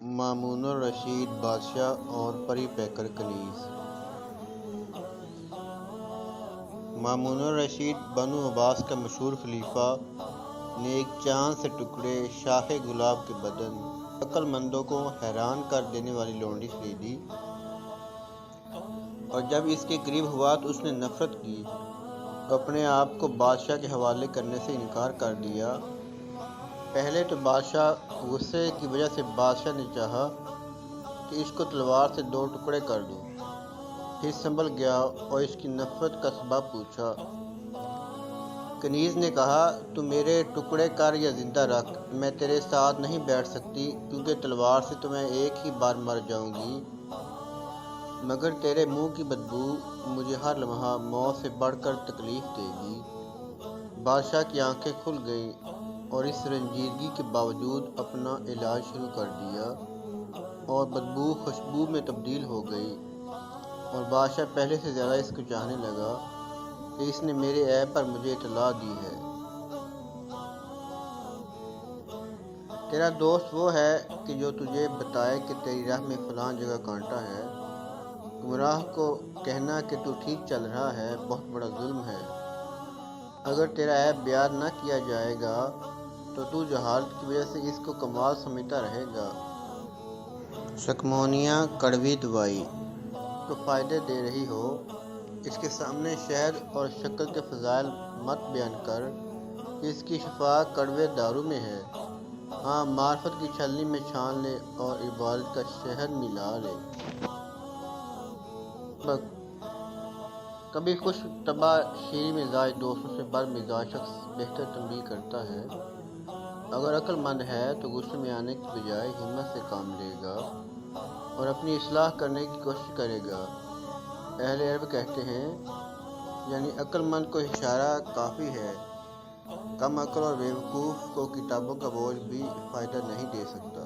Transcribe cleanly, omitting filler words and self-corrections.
مامون الرشید بادشاہ اور پری پیکر کنیز۔ مامون الرشید بنو عباس کا مشہور خلیفہ نے ایک چاند سے ٹکڑے شاخ گلاب کے بدن عقل مندوں کو حیران کر دینے والی لونڈی خریدی، اور جب اس کے قریب ہوا تو اس نے نفرت کی، اپنے آپ کو بادشاہ کے حوالے کرنے سے انکار کر دیا۔ پہلے تو بادشاہ غصے کی وجہ سے بادشاہ نے چاہا کہ اس کو تلوار سے 2 ٹکڑے کر دوں، پھر سنبھل گیا اور اس کی نفرت کا سبب پوچھا۔ کنیز نے کہا، تو میرے ٹکڑے کر یا زندہ رکھ، میں تیرے ساتھ نہیں بیٹھ سکتی، کیونکہ تلوار سے تو میں ایک ہی بار مر جاؤں گی، مگر تیرے منہ کی بدبو مجھے ہر لمحہ موت سے بڑھ کر تکلیف دے گی۔ بادشاہ کی آنکھیں کھل گئیں اور اس رنجیدگی کے باوجود اپنا علاج شروع کر دیا، اور بدبو خوشبو میں تبدیل ہو گئی، اور بادشاہ پہلے سے زیادہ اس کو چاہنے لگا کہ اس نے میرے عیب پر مجھے اطلاع دی ہے۔ تیرا دوست وہ ہے کہ جو تجھے بتائے کہ تیری راہ میں فلاں جگہ کانٹا ہے۔ گمراہ کو کہنا کہ تو ٹھیک چل رہا ہے بہت بڑا ظلم ہے۔ اگر تیرا عیب بیان نہ کیا جائے گا تو جہالت کی وجہ سے اس کو کمال سمجھتا رہے گا۔ سکمونیا کڑوی دوائی تو فائدے دے رہی ہو، اس کے سامنے شہد اور شکر کے فضائل مت بیان کر کہ اس کی شفا کڑوے دارو میں ہے۔ ہاں، معرفت کی چھلنی میں چھان لے اور عبادت کا شہد ملا لے۔ کبھی خوش طبع شیریں مزاج دوستوں سے بد مزاج شخص بہتر تنبیہ کرتا ہے۔ اگر عقل مند ہے تو غصے میں آنے کی بجائے ہمت سے کام لے گا اور اپنی اصلاح کرنے کی کوشش کرے گا۔ اہل عرب کہتے ہیں، یعنی عقل مند کو اشارہ کافی ہے، کم عقل اور بیوقوف کو کتابوں کا بوجھ بھی فائدہ نہیں دے سکتا۔